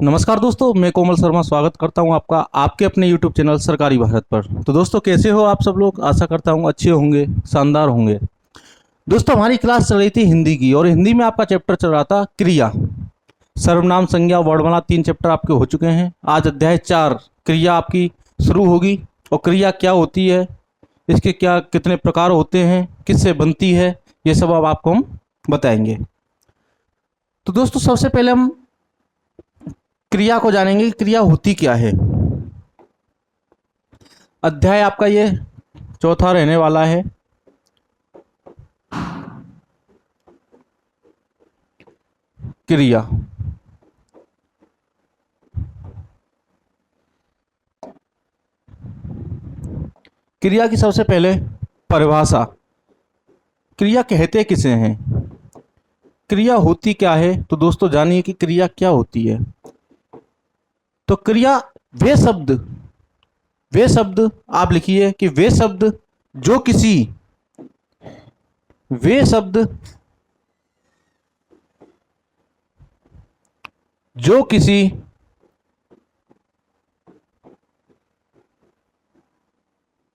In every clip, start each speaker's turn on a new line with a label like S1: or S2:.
S1: नमस्कार दोस्तों, मैं कोमल शर्मा स्वागत करता हूं आपका आपके अपने YouTube चैनल सरकारी भारत पर। तो दोस्तों, कैसे हो आप सब लोग? आशा करता हूं अच्छे होंगे, शानदार होंगे। दोस्तों, हमारी क्लास चल रही थी हिंदी की और हिंदी में आपका चैप्टर चल रहा था क्रिया। सर्वनाम, संज्ञा, वर्णमाला, 3 चैप्टर आपके हो चुके हैं। आज अध्याय 4 क्रिया आपकी शुरू होगी। और क्रिया क्या होती है, इसके क्या कितने प्रकार होते हैं, किससे बनती है, ये सब अब आपको हम बताएंगे। तो दोस्तों, सबसे पहले हम क्रिया को जानेंगे कि क्रिया होती क्या है। अध्याय आपका ये चौथा रहने वाला है। क्रिया। क्रिया की सबसे पहले परिभाषा। क्रिया कहते किसे हैं, क्रिया होती क्या है? तो दोस्तों, जानिए कि क्रिया क्या होती है। तो क्रिया वे शब्द आप लिखिए कि जो किसी वे शब्द जो किसी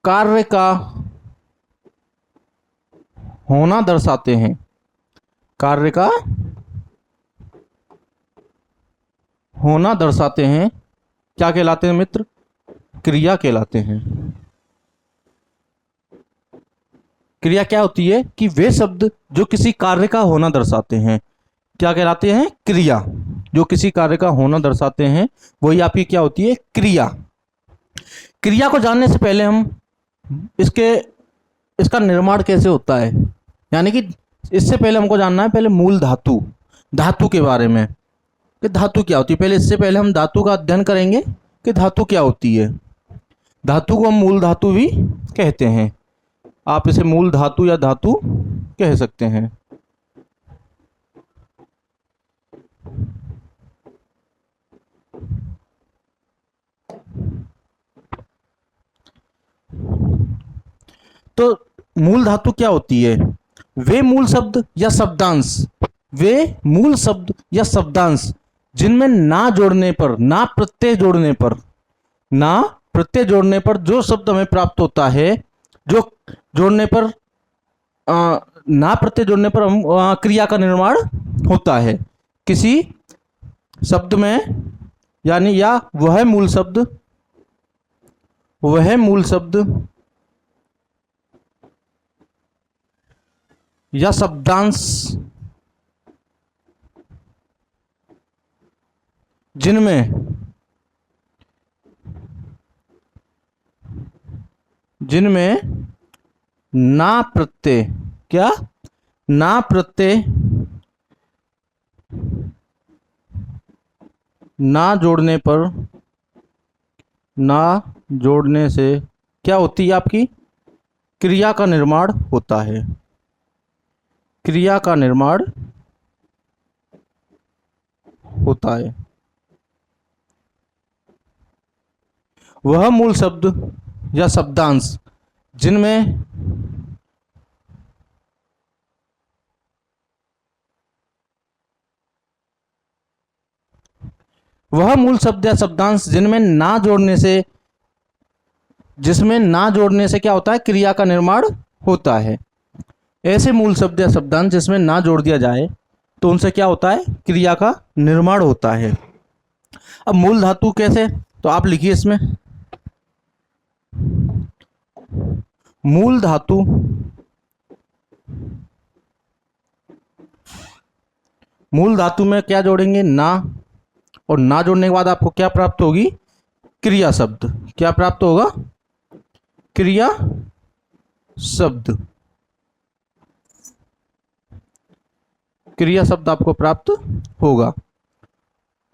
S1: कार्य का होना दर्शाते हैं। कार्य का होना दर्शाते हैं। क्या कहलाते हैं मित्र? क्रिया कहलाते हैं। क्रिया क्या होती है कि वे शब्द जो किसी कार्य का होना दर्शाते हैं, क्या कहलाते हैं? क्रिया। जो किसी कार्य का होना दर्शाते हैं, वही आपकी क्या होती है? क्रिया। क्रिया को जानने से पहले हम इसके इसका निर्माण कैसे होता है, यानी कि इससे पहले हमको जानना है पहले मूल धातु धातु के बारे में कि धातु क्या होती है। पहले इससे पहले हम धातु का अध्ययन करेंगे कि धातु क्या होती है। धातु को हम मूल धातु भी कहते हैं। आप इसे मूल धातु या धातु कह सकते हैं। तो मूल धातु क्या होती है? वे मूल शब्द या शब्दांश वे मूल शब्द या शब्दांश जिनमें ना जोड़ने पर, ना प्रत्यय जोड़ने पर जो शब्द हमें प्राप्त होता है, जो जोड़ने पर ना प्रत्यय जोड़ने पर हम क्रिया का निर्माण होता है किसी शब्द में, यानी या वह मूल शब्द या शब्दांश जिनमें ना प्रत्यय क्या ना प्रत्यय ना जोड़ने से क्या होती है? आपकी क्रिया का निर्माण होता है। क्रिया का निर्माण होता है। वह मूल शब्द या शब्दांश जिनमें जिसमें ना जोड़ने से क्या होता है? क्रिया का निर्माण होता है। ऐसे मूल शब्द या शब्दांश जिसमें ना जोड़ दिया जाए तो उनसे क्या होता है? क्रिया का निर्माण होता है। अब मूल धातु कैसे, तो आप लिखिए इसमें मूल धातु में क्या जोड़ेंगे? ना। और ना जोड़ने के बाद आपको क्या प्राप्त होगी? क्रिया शब्द। क्या प्राप्त होगा? क्रिया शब्द। क्रिया शब्द आपको प्राप्त होगा।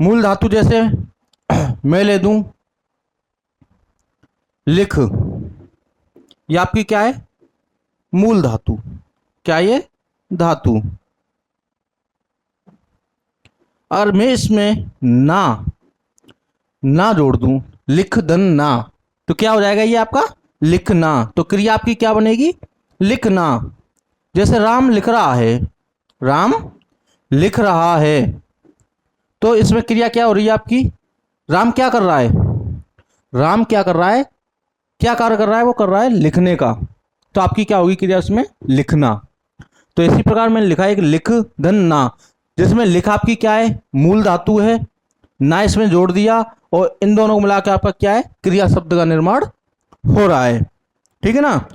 S1: मूल धातु जैसे मैं ले दूं लिख, ये आपकी क्या है? मूल धातु। क्या ये? धातु। और मैं इसमें ना जोड़ दूं लिख दन ना, तो क्या हो जाएगा? ये आपका लिखना। तो क्रिया आपकी क्या बनेगी? लिखना। जैसे राम लिख रहा है तो इसमें क्रिया क्या हो रही है आपकी? राम क्या कर रहा है? राम क्या कर रहा है? क्या कार्य कर रहा है? वो कर रहा है लिखने का। तो आपकी क्या होगी क्रिया उसमें? लिखना। तो इसी प्रकार मैंने लिखा है एक लिख धन ना, जिसमें लिख आपकी क्या है? मूल धातु है, ना इसमें जोड़ दिया, और इन दोनों को मिलाकर आपका क्या है? क्रिया शब्द का निर्माण हो रहा है। ठीक है ना?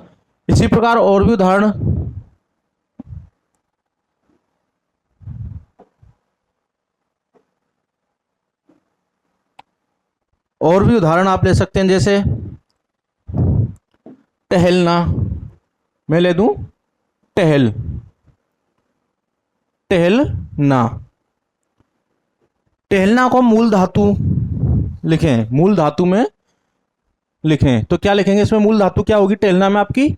S1: इसी प्रकार और भी उदाहरण, आप ले सकते हैं, जैसे टहलना। मैं ले दूं टहल, टहलना। टहलना को मूल धातु लिखें, मूल धातु में लिखें तो क्या लिखेंगे इसमें? मूल धातु क्या होगी टहलना में आपकी?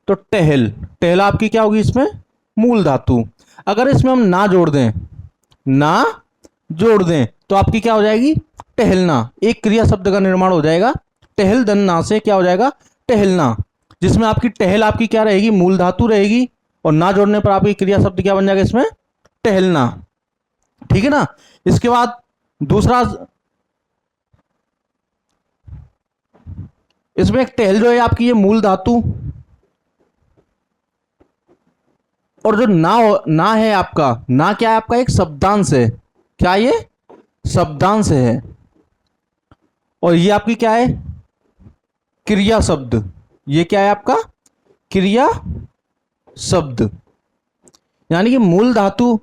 S1: तो टहल, टहला आपकी क्या होगी इसमें? मूल धातु। अगर इसमें हम ना जोड़ दें, ना जोड़ दें तो आपकी क्या हो जाएगी? टहलना। एक क्रिया शब्द का निर्माण हो जाएगा। टहल धन ना से क्या हो जाएगा? टहलना, जिसमें आपकी टहल आपकी क्या रहेगी? मूल धातु रहेगी, और ना जोड़ने पर आपकी क्रिया शब्द क्या बन जाएगा इसमें? टहलना। ठीक है ना? इसके बाद दूसरा, इसमें एक टहल जो है आपकी ये मूल धातु, और जो ना ना है आपका, ना क्या है आपका? एक शब्दांश है। क्या ये? शब्दांश है। और ये आपकी क्या है? क्रिया शब्द। ये क्या है आपका? क्रिया शब्द। यानी कि मूल धातु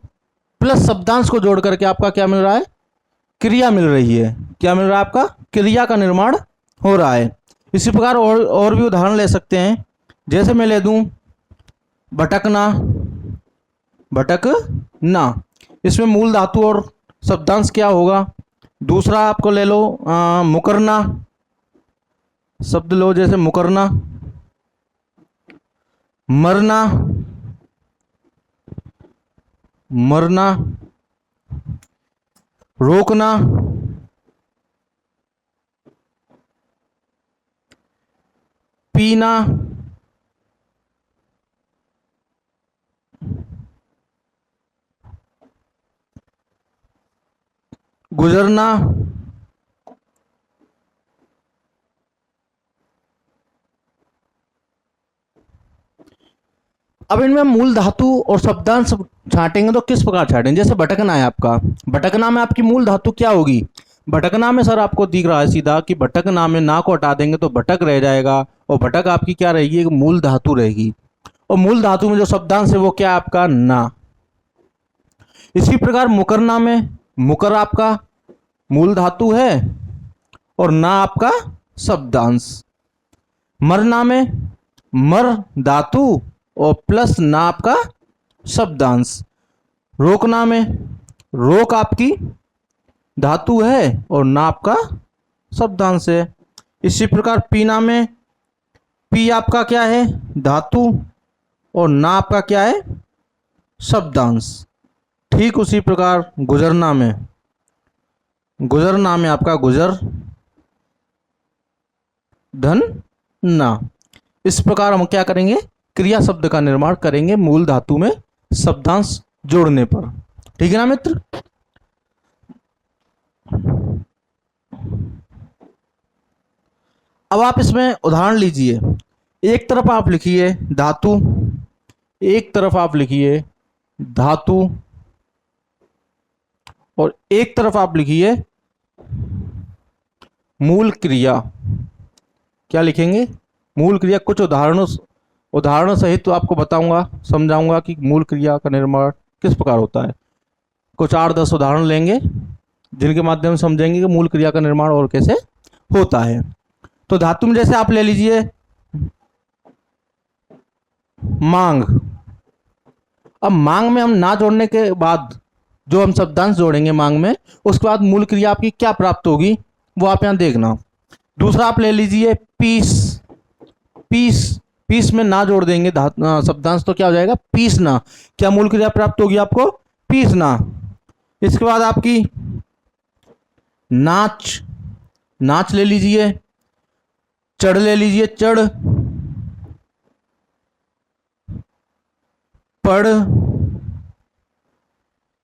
S1: प्लस शब्दांश को जोड़ करके आपका क्या मिल रहा है? क्रिया मिल रही है। क्या मिल रहा है आपका? क्रिया का निर्माण हो रहा है। इसी प्रकार और भी उदाहरण ले सकते हैं, जैसे मैं ले दूं भटकना, भटकना। इसमें मूल धातु और शब्दांश क्या होगा? दूसरा आपको ले लो मुकरना, शब्द लो जैसे मुकरना। मरना, मरना। रोकना, पीना। गुजरना। अब इनमें मूल धातु और शब्दांश छांटेंगे तो किस प्रकार छांटेंगे? जैसे भटकना है आपका, भटकना में आपकी मूल धातु क्या होगी? भटकना में सर आपको दिख रहा है सीधा कि भटकना में ना को हटा देंगे तो भटक रह जाएगा, और भटक आपकी क्या रहेगी? एक मूल धातु रहेगी, और मूल धातु में जो शब्दांश है वो क्या है आपका? ना। इसी प्रकार मुकरना में, मुकर आपका मूल धातु है, और ना आपका शब्दांश। मरना में मर धातु और प्लस ना आपका शब्दांश। रोकना में रोक आपकी धातु है और ना आपका शब्दांश है। इसी प्रकार पीना में पी आपका क्या है? धातु, और ना आपका क्या है? शब्दांश। ठीक उसी प्रकार गुजरना में, गुजरना में आपका गुजर धन ना। इस प्रकार हम क्या करेंगे? क्रिया शब्द का निर्माण करेंगे मूल धातु में शब्दांश जोड़ने पर। ठीक है ना मित्र? अब आप इसमें उदाहरण लीजिए। एक तरफ आप लिखिए धातु, एक तरफ आप लिखिए धातु, और एक तरफ आप लिखिए मूल क्रिया। क्या लिखेंगे? मूल क्रिया। कुछ उदाहरणों सहित तो आपको बताऊंगा, समझाऊंगा कि मूल क्रिया का निर्माण किस प्रकार होता है। कुछ 8-10 उदाहरण लेंगे जिनके माध्यम से समझेंगे कि मूल क्रिया का निर्माण और कैसे होता है। तो धातु में जैसे आप ले लीजिए मांग। अब मांग में हम ना जोड़ने के बाद जो हम शब्दांश जोड़ेंगे मांग में, उसके बाद मूल क्रिया आपकी क्या प्राप्त होगी वो आप यहां देखना। दूसरा आप ले लीजिए पीस, पीस, पीस में ना जोड़ देंगे शब्दांश तो क्या हो जाएगा? पीसना। क्या मूल क्रिया प्राप्त होगी आपको? पीसना। इसके बाद आपकी नाच, नाच ले लीजिए। चढ़ ले लीजिए चढ़। पढ़,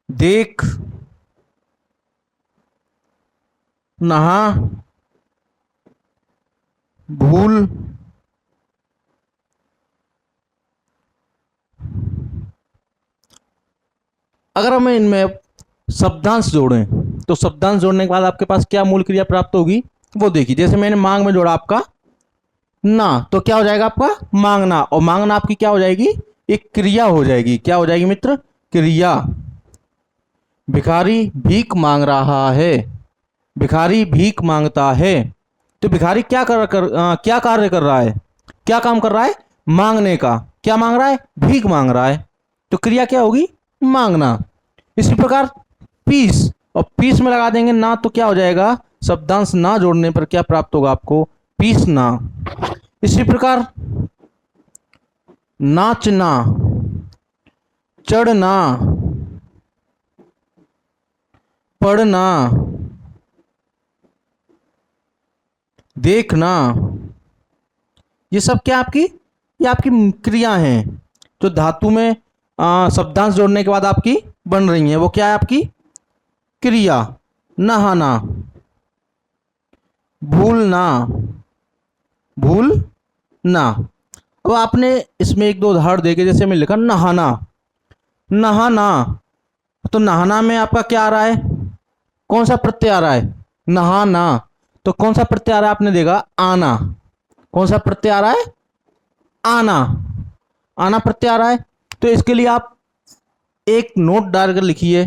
S1: देख, नहा, भूल, अगर हम इनमें शब्दांश जोड़ें तो शब्दांश जोड़ने के बाद आपके पास क्या मूल क्रिया प्राप्त होगी वो देखिए। जैसे मैंने मांग में जोड़ा आपका ना, तो क्या हो जाएगा आपका मांगना, और मांगना आपकी क्या हो जाएगी, एक क्रिया हो जाएगी। क्या हो जाएगी मित्र, क्रिया। भिखारी भीख मांग रहा है, भिखारी भीख मांगता है। तो भिखारी क्या कार्य कर रहा है, क्या काम कर रहा है, मांगने का। क्या मांग रहा है, भीख मांग रहा है। तो क्रिया क्या होगी, मांगना। इसी प्रकार पीस, और पीस में लगा देंगे ना, तो क्या हो जाएगा, शब्दांश ना जोड़ने पर क्या प्राप्त होगा आपको, पीसना। इसी प्रकार नाचना, चढ़ना, पढ़ना, देखना, ये सब क्या आपकी, ये आपकी क्रिया हैं जो धातु में शब्दांश जोड़ने के बाद आपकी बन रही हैं। वो क्या है आपकी क्रिया। नहाना, भूलना, भूलना। अब आपने इसमें एक दो उदाहरण देखे, जैसे मैं लिखा नहाना, नहाना, तो नहाना में आपका क्या आ रहा है, कौन सा प्रत्यय आ रहा है, नहाना। तो कौन सा प्रत्यय आ रहा है, आपने देखा आना, कौन सा प्रत्यय आ रहा है, आना, आना प्रत्यय आ रहा है। तो इसके लिए आप एक नोट डालकर लिखिए,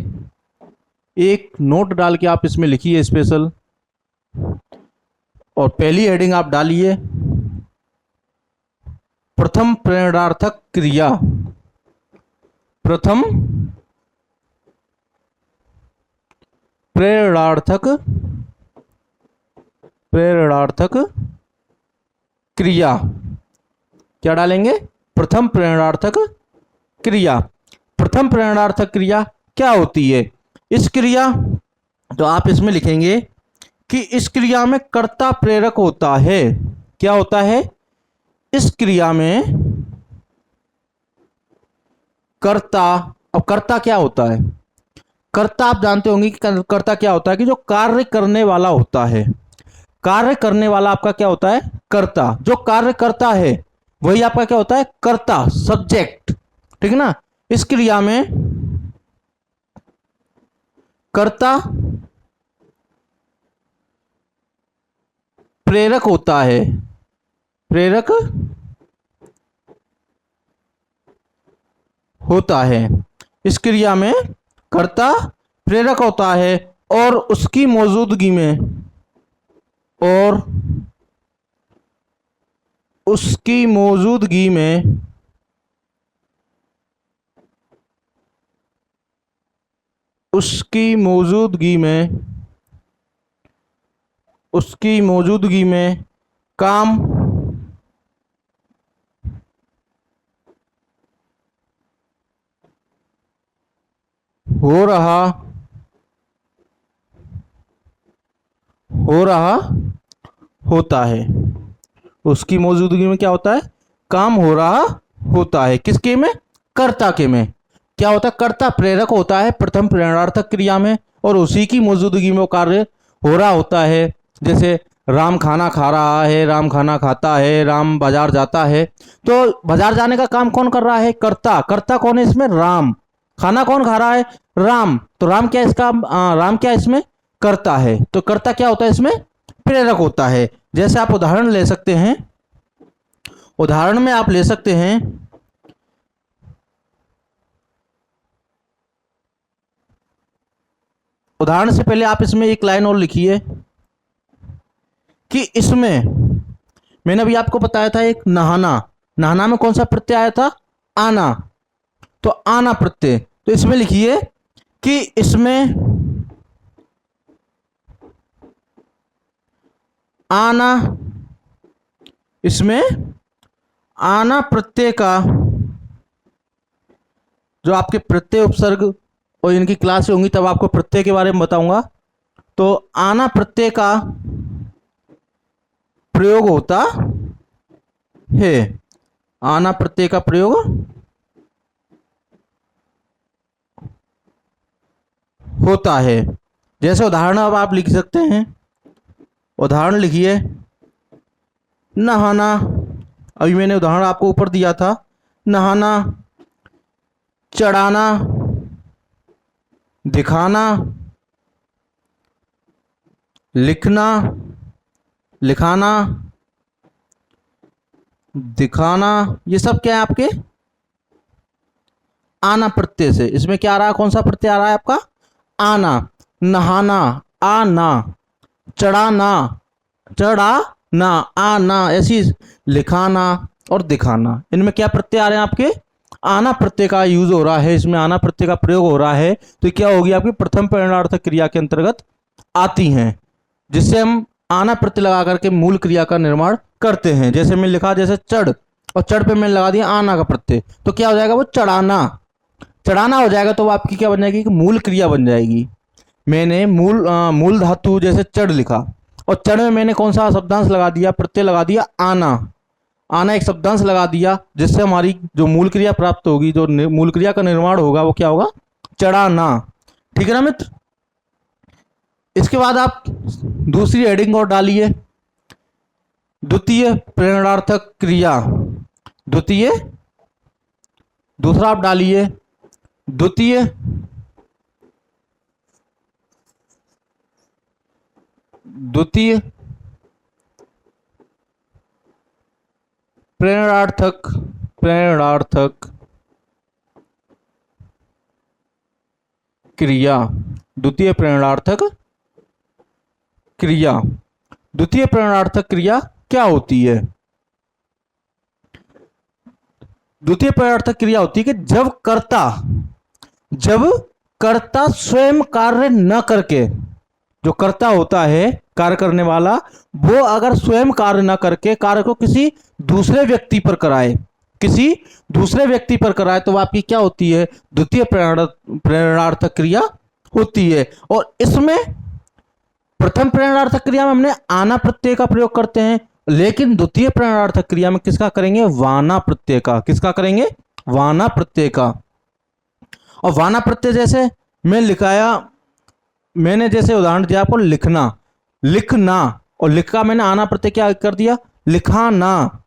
S1: एक नोट डाल के आप इसमें लिखिए स्पेशल, और पहली हेडिंग आप डालिए प्रथम प्रेरणार्थक क्रिया, प्रथम प्रेरणार्थक, प्रेरणार्थक क्रिया। क्या डालेंगे, प्रथम प्रेरणार्थक क्रिया। प्रथम प्रेरणार्थक क्रिया क्या होती है, इस क्रिया, तो आप इसमें लिखेंगे कि इस क्रिया में कर्ता प्रेरक होता है। क्या होता है, इस क्रिया में कर्ता। अब कर्ता क्या होता है, कर्ता आप जानते होंगे कि कर्ता क्या होता है, कि जो कार्य करने वाला होता है। कार्य करने वाला आपका क्या होता है, कर्ता। जो कार्य करता है वही आपका क्या होता है, कर्ता, सब्जेक्ट। ठीक है ना। इस क्रिया में कर्ता प्रेरक होता है, प्रेरक होता है। इस क्रिया में कर्ता प्रेरक होता है, और उसकी मौजूदगी में, और उसकी मौजूदगी में उसकी मौजूदगी में उसकी मौजूदगी में काम हो रहा हो रहा होता है। उसकी मौजूदगी में क्या होता है, काम हो रहा होता है। किसके में, कर्ता के में। क्या होता है, कर्ता प्रेरक होता है प्रथम प्रेरणार्थक क्रिया में, और उसी की मौजूदगी में वो कार्य हो रहा होता है। जैसे राम खाना खा रहा है, राम खाना खाता है, राम बाजार जाता है। तो बाजार जाने का काम कौन कर रहा है, कर्ता। कर्ता कौन है इसमें, राम। खाना कौन खा रहा है, राम। तो राम क्या इसका राम क्या इसमें करता है। तो कर्ता क्या होता है इसमें, प्रेरक होता है। जैसे आप उदाहरण ले सकते हैं, उदाहरण में आप ले सकते हैं, उदाहरण से पहले आप इसमें एक लाइन और लिखिए कि इसमें मैंने अभी आपको बताया था एक नहाना, नहाना में कौन सा प्रत्यय आया था, आना। तो आना प्रत्यय, तो इसमें लिखिए कि इसमें आना, इसमें आना प्रत्यय का, जो आपके प्रत्यय उपसर्ग और इनकी क्लास होंगी तब आपको प्रत्यय के बारे में बताऊंगा। तो आना प्रत्यय का प्रयोग होता है, आना प्रत्यय का प्रयोग होता है। जैसे उदाहरण अब आप लिख सकते हैं उदाहरण लिखिए। नहाना, अभी मैंने उदाहरण आपको ऊपर दिया था। नहाना, चढ़ाना, दिखाना, लिखना, लिखाना, दिखाना, ये सब क्या है आपके आना प्रत्यय से। इसमें क्या आ रहा है, कौन सा प्रत्यय आ रहा है आपका, आना। नहाना, आना, चढ़ाना, चढ़ाना, आना, ऐसी। लिखाना और दिखाना, इनमें क्या प्रत्यय आ रहे हैं आपके, आना प्रत्यय का यूज हो रहा है, इसमें आना प्रत्यय का प्रयोग हो रहा है। तो क्या होगी आपकी प्रथम परिणार्थक क्रिया के अंतर्गत आती हैं, जिससे हम आना प्रत्यय लगा करके मूल क्रिया का निर्माण करते हैं। जैसे मैं लिखा, जैसे चढ़, और चढ़ पे मैंने लगा दिया आना का प्रत्यय, तो क्या हो जाएगा, वो चढ़ाना, चढ़ाना हो जाएगा। तो वो आपकी क्या बन जाएगी, मूल क्रिया बन जाएगी। मैंने मूल धातु जैसे चढ़ लिखा, और चढ़ में मैंने कौन सा शब्दांश लगा दिया, प्रत्यय लगा दिया आना। आना एक शब्दांश लगा दिया, जिससे हमारी जो मूल क्रिया प्राप्त होगी, जो मूल क्रिया का निर्माण होगा, वो क्या होगा, चढ़ाना। ठीक है ना मित्र। इसके बाद आप दूसरी हेडिंग और डालिए, द्वितीय प्रेरणार्थक क्रिया। द्वितीय, दूसरा आप डालिए द्वितीय द्वितीय प्रेरणार्थक प्रेरणार्थक क्रिया। द्वितीय प्रेरणार्थक क्रिया। द्वितीय प्रेरणार्थक क्रिया क्या होती है। द्वितीय प्रेरणार्थक क्रिया होती है कि जब कर्ता स्वयं कार्य न करके, जो कर्ता होता है कार्य करने वाला, वो अगर स्वयं कार्य न करके कार्य को किसी दूसरे व्यक्ति पर कराए, किसी दूसरे व्यक्ति पर कराए, तो आपकी क्या होती है, द्वितीय प्रेरणार्थक क्रिया होती है। और इसमें प्रथम प्रेरणार्थक क्रिया में हमने आना प्रत्यय का प्रयोग करते हैं, लेकिन द्वितीय प्रेरणार्थक क्रिया में किसका करेंगे, वाना प्रत्यय का। किसका करेंगे, वाना प्रत्यय का। और वाना प्रत्यय जैसे मैं लिखाया, मैंने जैसे उदाहरण दिया आपको, लिखना, लिखना, और लिखा मैंने आना प्रत्यय क्या कर दिया, लिखाना।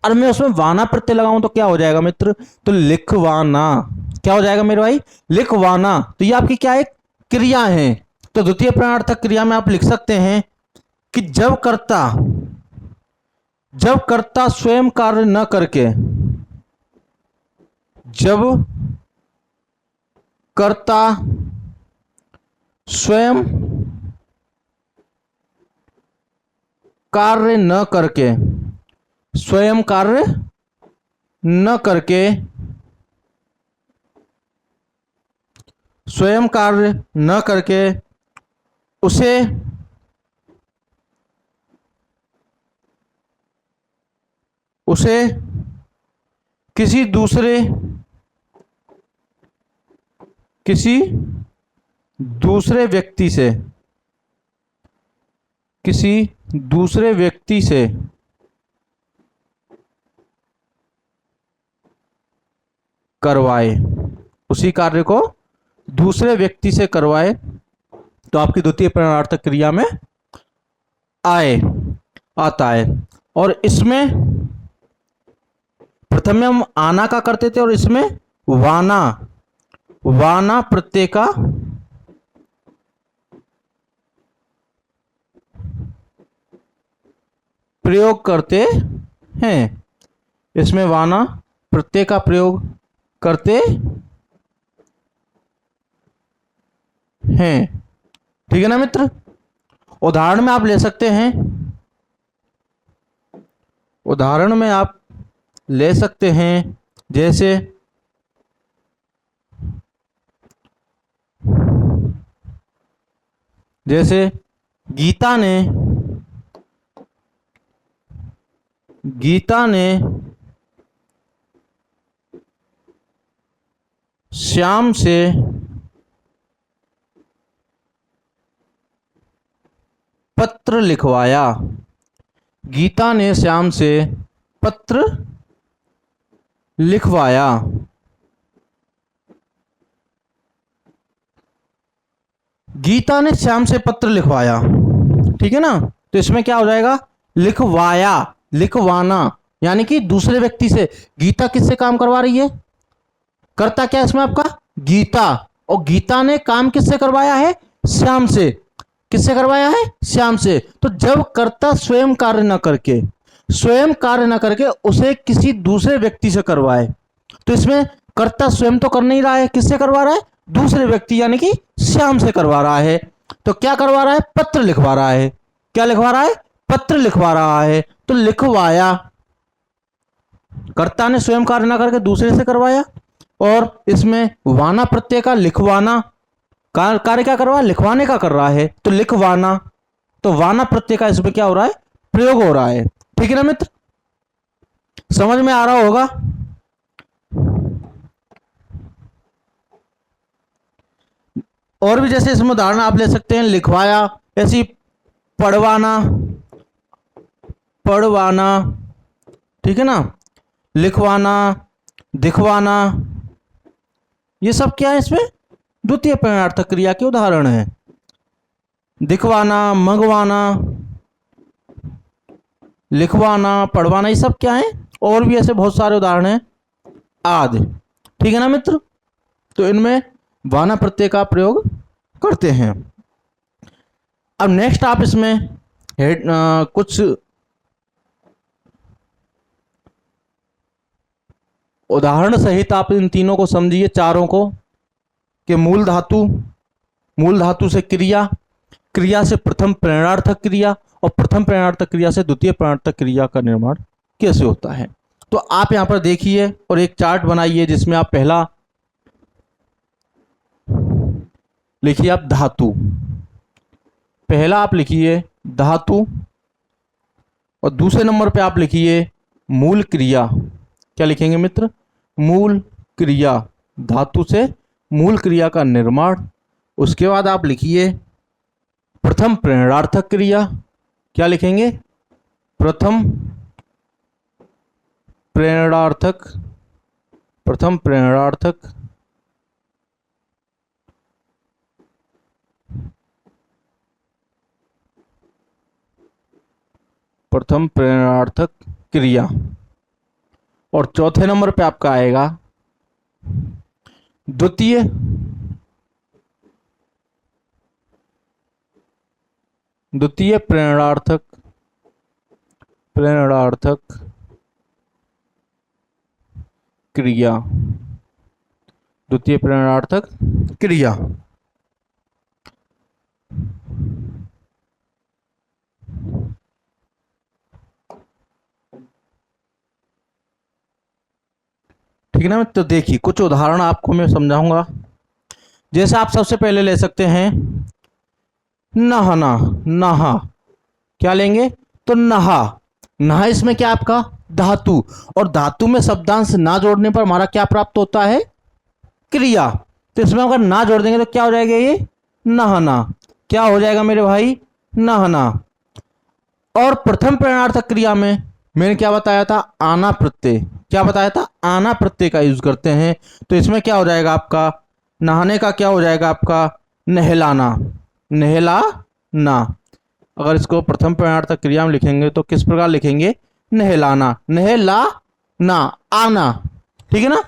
S1: और मैं उसमें वाना प्रत्यय लगाऊं तो क्या हो जाएगा मित्र, तो लिखवाना। क्या हो जाएगा मेरे भाई, लिखवाना। तो ये आपकी क्या है, क्रिया है। तो द्वितीय प्रेरणार्थक क्रिया में आप लिख सकते हैं कि जब कर्ता स्वयं कार्य न करके, जब कर्ता स्वयं कार्य न करके, स्वयं कार्य न करके, स्वयं कार्य न करके उसे किसी दूसरे व्यक्ति से, किसी दूसरे व्यक्ति से करवाए, उसी कार्य को दूसरे व्यक्ति से करवाए, तो आपकी द्वितीय प्रेरणार्थक क्रिया में आता है। और इसमें प्रथम में हम आना का करते थे, और इसमें वाना प्रत्यय का प्रयोग करते हैं। इसमें वाना प्रत्यय का प्रयोग करते हैं। ठीक है ना मित्र। उदाहरण में आप ले सकते हैं, उदाहरण में आप ले सकते हैं, जैसे गीता ने श्याम से पत्र लिखवाया। गीता ने श्याम से पत्र लिखवाया। गीता ने श्याम से पत्र लिखवाया, ठीक है ना। तो इसमें क्या हो जाएगा, लिखवाया, लिखवाना, यानी कि दूसरे व्यक्ति से। गीता किससे काम करवा रही है, करता क्या इसमें आपका, गीता, और गीता ने काम किससे करवाया है, श्याम से। किससे करवाया है, श्याम से। तो जब कर्ता स्वयं कार्य न करके, स्वयं कार्य न करके उसे किसी दूसरे व्यक्ति से करवाए, तो इसमें कर्ता स्वयं तो कर नहीं रहा है, किससे करवा रहा है, दूसरे व्यक्ति यानी कि श्याम से करवा रहा है। तो क्या करवा रहा है, पत्र लिखवा रहा है। क्या लिखवा रहा है, पत्र लिखवा रहा है। तो लिखवाया, कर्ता ने स्वयं कार्य न करके दूसरे से करवाया। और इसमें वाना प्रत्यय का लिखवाना, कार्य क्या कर रहा है, लिखवाने का कर रहा है, तो लिखवाना। तो वाना प्रत्यय का इसमें क्या हो रहा है, प्रयोग हो रहा है। ठीक है ना मित्र, समझ में आ रहा होगा। और भी जैसे इसमें उदाहरण आप ले सकते हैं, लिखवाया, ऐसी पढ़वाना, पढ़वाना, ठीक है ना, लिखवाना, दिखवाना, ये सब क्या है, इसमें द्वितीय प्रणार्थक क्रिया के उदाहरण है। दिखवाना, मंगवाना, लिखवाना, पढ़वाना, ये सब क्या है, और भी ऐसे बहुत सारे उदाहरण हैं आदि। ठीक है ना मित्र, तो इनमें वाना प्रत्यय का प्रयोग करते हैं। अब नेक्स्ट आप इसमें कुछ उदाहरण सहित आप इन तीनों को समझिए, चारों को, कि मूल धातु, मूल धातु से क्रिया, क्रिया से प्रथम प्रेरणार्थक क्रिया, और प्रथम प्रेरणार्थक क्रिया से द्वितीय प्रेरणार्थक क्रिया का निर्माण कैसे होता है। तो आप यहां पर देखिए और एक चार्ट बनाइए जिसमें आप पहला लिखिए, आप धातु, पहला आप लिखिए धातु, और दूसरे नंबर पे आप लिखिए मूल क्रिया। क्या लिखेंगे मित्र, मूल क्रिया, धातु से मूल क्रिया का निर्माण। उसके बाद आप लिखिए प्रथम प्रेरणार्थक क्रिया। क्या लिखेंगे, प्रथम प्रेरणार्थक, प्रथम प्रेरणार्थक प्रथम प्रेरणार्थक क्रिया। और चौथे नंबर पे आपका आएगा द्वितीय द्वितीय प्रेरणार्थक, प्रेरणार्थक क्रिया, द्वितीय प्रेरणार्थक क्रिया। ठीक है ना, तो देखिए कुछ उदाहरण आपको मैं समझाऊंगा। जैसे आप सबसे पहले ले सकते हैं नहाना, नहा, क्या लेंगे, तो नहा, नहा, इसमें क्या आपका धातु, और धातु में शब्दांश ना जोड़ने पर हमारा क्या प्राप्त होता है, क्रिया। तो इसमें अगर ना जोड़ देंगे तो क्या हो जाएगा, ये नहाना, क्या हो जाएगा मेरे भाई, नहाना। और प्रथम प्रेरणार्थक क्रिया में मैंने क्या बताया था, आना प्रत्यय, क्या बताया था, आना प्रत्यय का यूज करते हैं। तो इसमें क्या हो जाएगा आपका, नहाने का क्या हो जाएगा आपका, नहलाना, नहलाना। अगर इसको प्रथम प्रेरणार्थक क्रिया में लिखेंगे तो किस प्रकार लिखेंगे, नहलाना, नहलाना, आना। ठीक है ना,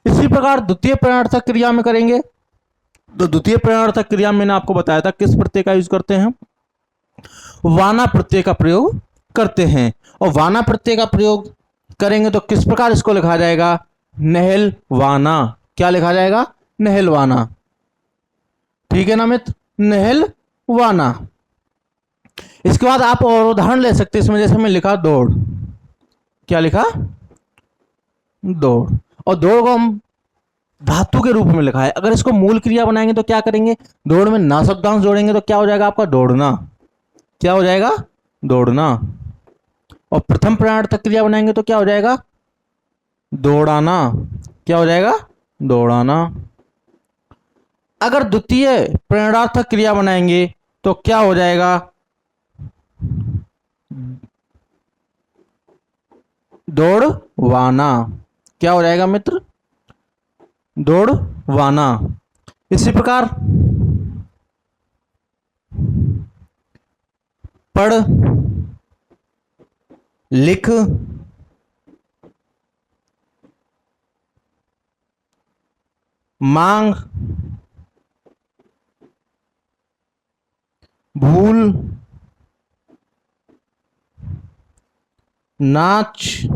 S1: इसी प्रकार द्वितीय प्रेरणार्थक क्रिया में करेंगे। तो द्वितीय प्रेरणार्थक क्रिया में मैंने आपको बताया था किस प्रत्यय का यूज करते हैं, वाना प्रत्यय का प्रयोग करते हैं। और वाना प्रत्यय का प्रयोग करेंगे तो किस प्रकार इसको लिखा जाएगा, नहलवाना। क्या लिखा जाएगा, नहलवाना। ठीक है ना मित्र, नहलवाना। इसके बाद आप और उदाहरण ले सकते हैं इसमें, जैसे मैं लिखा दौड़, क्या लिखा, दौड़, और दौड़ को हम धातु के रूप में लिखा है। अगर इसको मूल क्रिया बनाएंगे तो क्या करेंगे, दौड़ में ना शब्दांश जोड़ेंगे तो क्या हो जाएगा आपका, दौड़ना, क्या हो जाएगा, दौड़ना। और प्रथम प्रेरणार्थक क्रिया बनाएंगे तो क्या हो जाएगा, दौड़ाना, क्या हो जाएगा, दौड़ाना। अगर द्वितीय प्रेरणार्थक क्रिया बनाएंगे तो क्या हो जाएगा, दौड़वाना, क्या हो जाएगा मित्र, दौड़वाना। इसी प्रकार पढ़, लिख, मांग, भूल, नाच,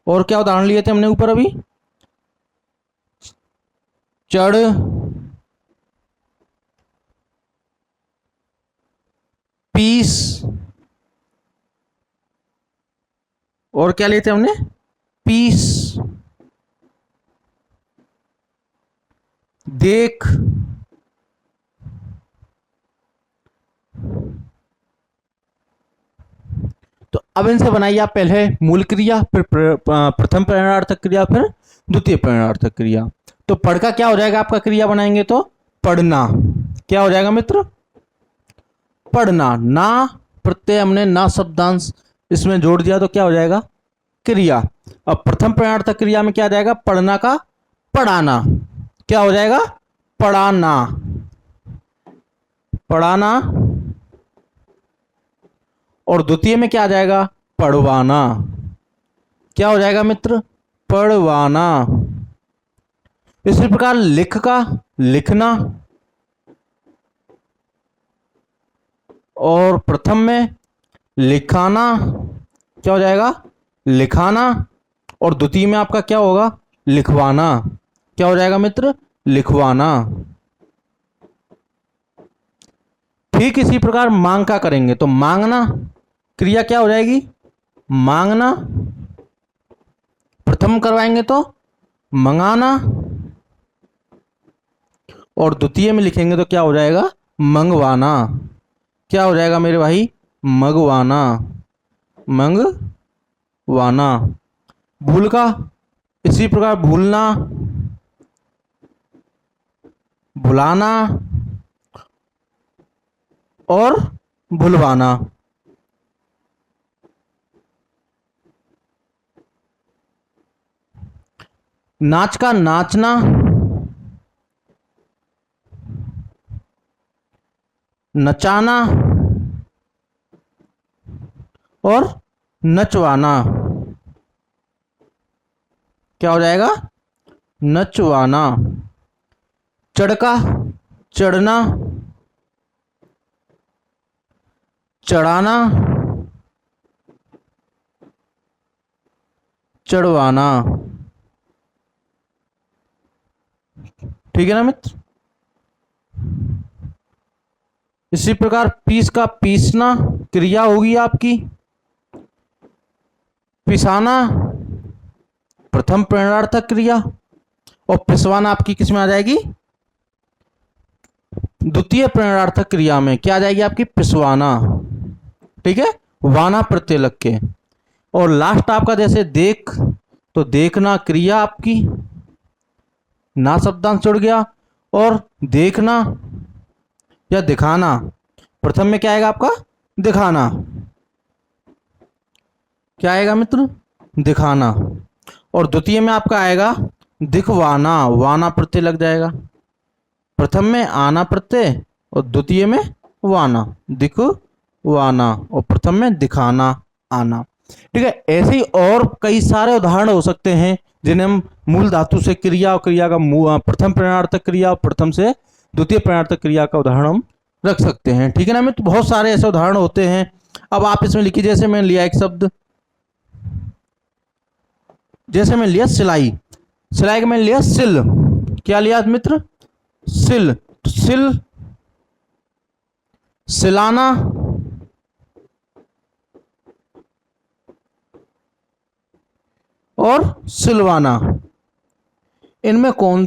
S1: और क्या उदाहरण लिए थे हमने ऊपर अभी, चढ़, पीस, और क्या लिए थे हमने, पीस, देख, तो अब इनसे बनाइए आप पहले मूल क्रिया, फिर प्रथम परिणार्थक क्रिया, फिर द्वितीय परिणार्थक क्रिया। तो पढ़ का क्या हो जाएगा आपका क्रिया बनाएंगे तो पढ़ना, क्या हो जाएगा मित्र, पढ़ना। ना प्रत्यय हमने ना शब्दांश इसमें जोड़ दिया तो क्या हो जाएगा, क्रिया। अब प्रथम परिणार्थक क्रिया में क्या आ जाएगा, पढ़ना का पढ़ाना, क्या हो जाएगा, पढ़ाना, पढ़ाना। और द्वितीय में क्या आ जाएगा, पढ़वाना, क्या हो जाएगा मित्र, पढ़वाना। इसी प्रकार लिख का लिखना, और प्रथम में लिखाना, क्या हो जाएगा, लिखाना। और द्वितीय में आपका क्या होगा, लिखवाना, क्या हो जाएगा मित्र, लिखवाना। ठीक इसी प्रकार मांग का करेंगे तो मांगना क्रिया क्या हो जाएगी, मांगना। प्रथम करवाएंगे तो मंगाना, और द्वितीय में लिखेंगे तो क्या हो जाएगा, मंगवाना, क्या हो जाएगा मेरे भाई, मंगवाना, मंगवाना। भूल का इसी प्रकार भूलना, भुलाना, और भुलवाना। नाच का नाचना, नचाना, और नचवाना, क्या हो जाएगा, नचवाना। चढ़ का चढ़ना, चढ़ाना, चढ़वाना। ठीक है ना मित्र। इसी प्रकार पीस का पीसना क्रिया होगी आपकी, पिसाना प्रथम परिणार्थक क्रिया, और पिसवाना आपकी किस में आ जाएगी, द्वितीय परिणार्थक क्रिया में, क्या आ जाएगी आपकी, पिसवाना। ठीक है, वाना प्रत्यय लग के। और लास्ट आपका जैसे देख, तो देखना क्रिया आपकी, ना शब्दांश जुड़ गया, और देखना या दिखाना, प्रथम में क्या आएगा आपका, दिखाना, क्या आएगा मित्र, दिखाना। और द्वितीय में आपका आएगा दिखवाना, वाना प्रत्यय लग जाएगा, प्रथम में आना प्रत्यय और द्वितीय में वाना, दिखवाना, और प्रथम में दिखाना, आना। ठीक है, ऐसे ही और कई सारे उदाहरण हो सकते हैं जिन्हें हम मूल धातु से क्रिया और क्रिया का प्रथम परिणार्थक क्रिया और प्रथम से द्वितीय परिणार्थक क्रिया का उदाहरण हम रख सकते हैं। ठीक है ना मित्र, बहुत सारे ऐसे उदाहरण होते हैं। अब आप इसमें लिखिए, जैसे मैंने लिया एक शब्द, जैसे मैंने लिया सिलाई, सिलाई का मैंने लिया सिल, क्या लिया मित्र, सिल। तो सिल, सिलाना, और सिलवाना, इनमें कौन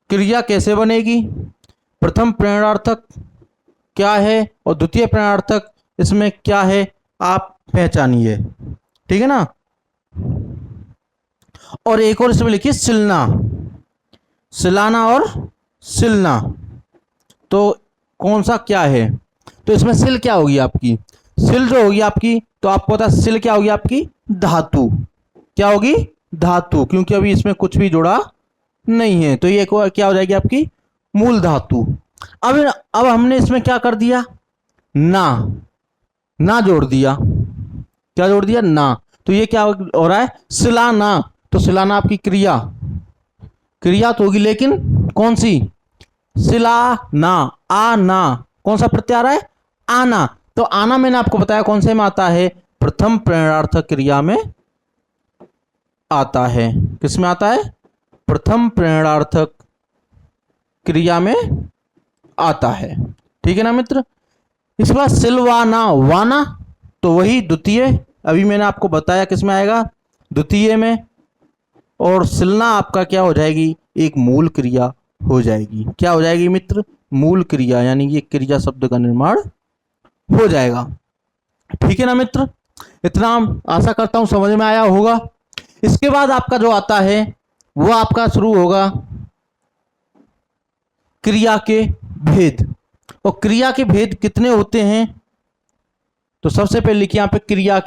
S1: क्रिया कैसे बनेगी, प्रथम परिणार्थक क्या है और द्वितीय परिणार्थक इसमें क्या है, आप पहचानिए। ठीक है ना। और एक और इसमें लिखिए सिलना, सिलाना और सिलना, तो कौन सा क्या है, तो इसमें सिल क्या होगी आपकी, सिल जो होगी आपकी, तो आपको पता है सिल क्या होगी आपकी, धातु, क्या होगी, धातु, क्योंकि अभी इसमें कुछ भी जुड़ा नहीं है, तो ये क्या हो जाएगी आपकी, मूल धातु। अब हमने इसमें क्या कर दिया, ना, ना जोड़ दिया, क्या जोड़ दिया, ना, तो ये क्या हो रहा है, सिलाना। तो सिलाना आपकी क्रिया, क्रिया तो होगी, लेकिन कौन सी, सिलाना, आना, कौन सा प्रत्यय आ रहा है, आना। तो आना मैंने आपको बताया कौन से में आता है, प्रथम प्रेरणार्थक क्रिया में आता है। किस में आता है, प्रथम प्रेरणार्थक क्रिया में आता है। ठीक है ना मित्र। इसके बाद सिलवाना, वाना, तो वही द्वितीय, अभी मैंने आपको बताया किस में आएगा, द्वितीय में। और सिलना आपका क्या हो जाएगी, एक मूल क्रिया हो जाएगी। क्या हो जाएगी मित्र, मूल क्रिया, यानी कि क्रिया शब्द का निर्माण हो जाएगा। ठीक है ना मित्र, इतना आशा करता हूं समझ में आया होगा। इसके बाद आपका जो आता है वो आपका शुरू होगा क्रिया के भेद। और क्रिया के भेद कितने होते हैं, तो सबसे पहले लिखिए यहां पे क्रिया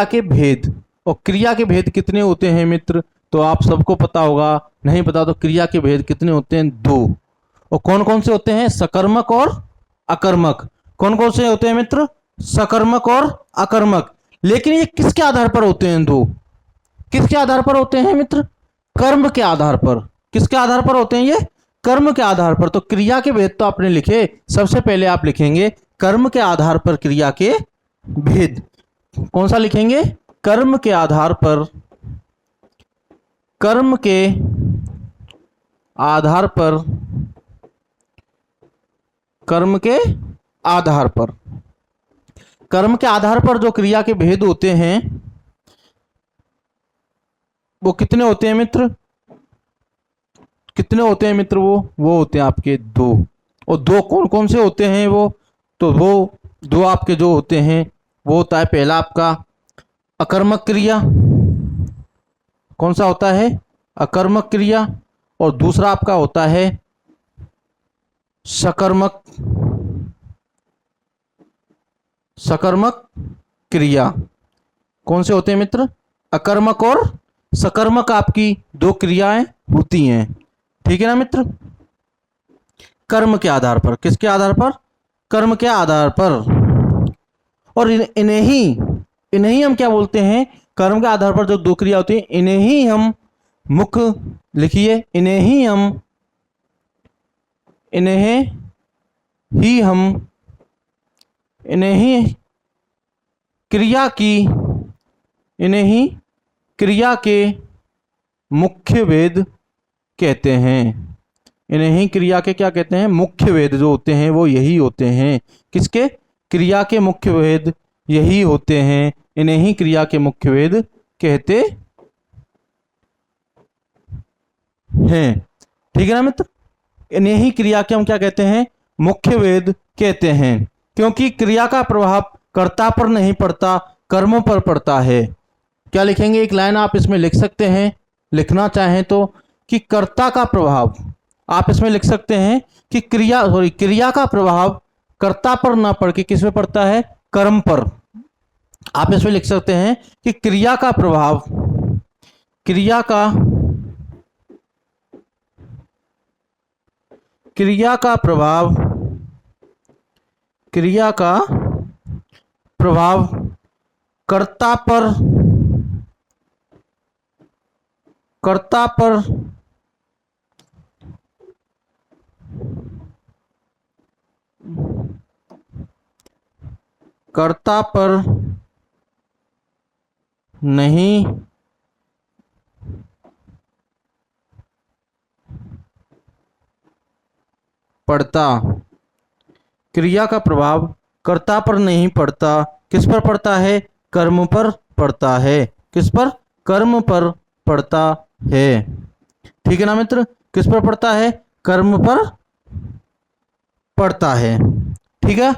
S1: के भेद। और क्रिया के भेद कितने होते हैं मित्र, तो आप सबको पता होगा, नहीं पता तो क्रिया के भेद कितने होते हैं, दो। और कौन कौन से होते हैं, सकर्मक और अकर्मक। कौन कौन से होते हैं मित्र, सकर्मक और अकर्मक। लेकिन ये किसके आधार पर होते हैं दो, किसके आधार पर होते हैं मित्र, कर्म के आधार पर। किसके आधार पर होते हैं ये, कर्म के आधार पर। तो क्रिया के भेद तो आपने लिखे, सबसे पहले आप लिखेंगे कर्म के आधार पर क्रिया के भेद। कौन सा लिखेंगे, कर्म के आधार पर, कर्म के आधार पर, कर्म के आधार पर, कर्म के आधार पर जो क्रिया के भेद होते हैं वो कितने होते हैं मित्र, कितने होते हैं मित्र, वो होते हैं आपके दो। और दो कौन कौन से होते हैं वो, तो वो दो आपके जो होते हैं वो होता है, पहला आपका अकर्मक क्रिया, कौन सा होता है, अकर्मक क्रिया। और दूसरा आपका होता है सकर्मक, सकर्मक क्रिया। कौन से होते हैं मित्र, अकर्मक और सकर्मक, आपकी दो क्रियाएं होती हैं। ठीक है ना मित्र, कर्म के आधार पर, किसके आधार पर, कर्म के आधार पर। और इन्हें हम क्या बोलते हैं, कर्म के आधार पर जो दो क्रिया होती है इन्हें ही हम मुख्य, लिखिए इन्हें ही हम क्रिया की, इन्हें ही क्रिया के मुख्य वेद कहते हैं। इन्हें ही क्रिया के क्या कहते हैं, मुख्य वेद जो होते हैं वो यही होते हैं। किसके, क्रिया के मुख्य वेद यही होते हैं, इन्हें ही क्रिया के मुख्य वेद कहते हैं। ठीक है ना मित्र, इन्हें ही क्रिया के हम क्या कहते हैं, मुख्य वेद कहते हैं। क्योंकि क्रिया का प्रभाव कर्ता पर नहीं पड़ता, कर्मों पर पड़ता है। क्या लिखेंगे, एक लाइन आप इसमें लिख सकते हैं, लिखना चाहें तो, कि कर्ता का प्रभाव, आप इसमें लिख सकते हैं कि क्रिया का प्रभाव कर्ता पर ना पड़ के किस में पड़ता है, कर्म पर। आप इसमें लिख सकते हैं कि क्रिया का प्रभाव, क्रिया का प्रभाव कर्ता पर नहीं पड़ता। क्रिया का प्रभाव कर्ता पर नहीं पड़ता, किस पर पड़ता है, कर्म पर पड़ता है। किस पर, कर्म पर पड़ता है। ठीक है ना मित्र, किस पर पड़ता है, कर्म पर पड़ता है। ठीक है,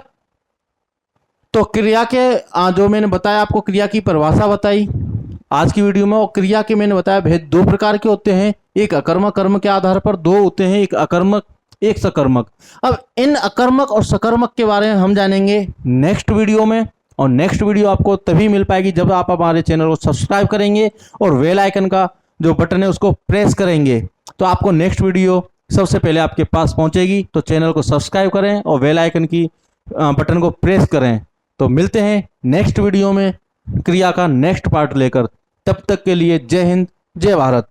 S1: तो क्रिया के जो मैंने बताया आपको, क्रिया की परिभाषा बताई आज की वीडियो में। और क्रिया के मैंने बताया भेद दो प्रकार के होते हैं, एक अकर्मक कर्म के आधार पर दो होते हैं, एक अकर्मक एक सकर्मक। अब इन अकर्मक और सकर्मक के बारे में हम जानेंगे नेक्स्ट वीडियो में। और नेक्स्ट वीडियो आपको तभी मिल पाएगी जब आप हमारे चैनल को सब्सक्राइब करेंगे और बेल आइकन का जो बटन है उसको प्रेस करेंगे, तो आपको नेक्स्ट वीडियो सबसे पहले आपके पास पहुंचेगी। तो चैनल को सब्सक्राइब करें और बेल आइकन की बटन को प्रेस करें। तो मिलते हैं नेक्स्ट वीडियो में क्रिया का नेक्स्ट पार्ट लेकर। तब तक के लिए जय हिंद, जय भारत।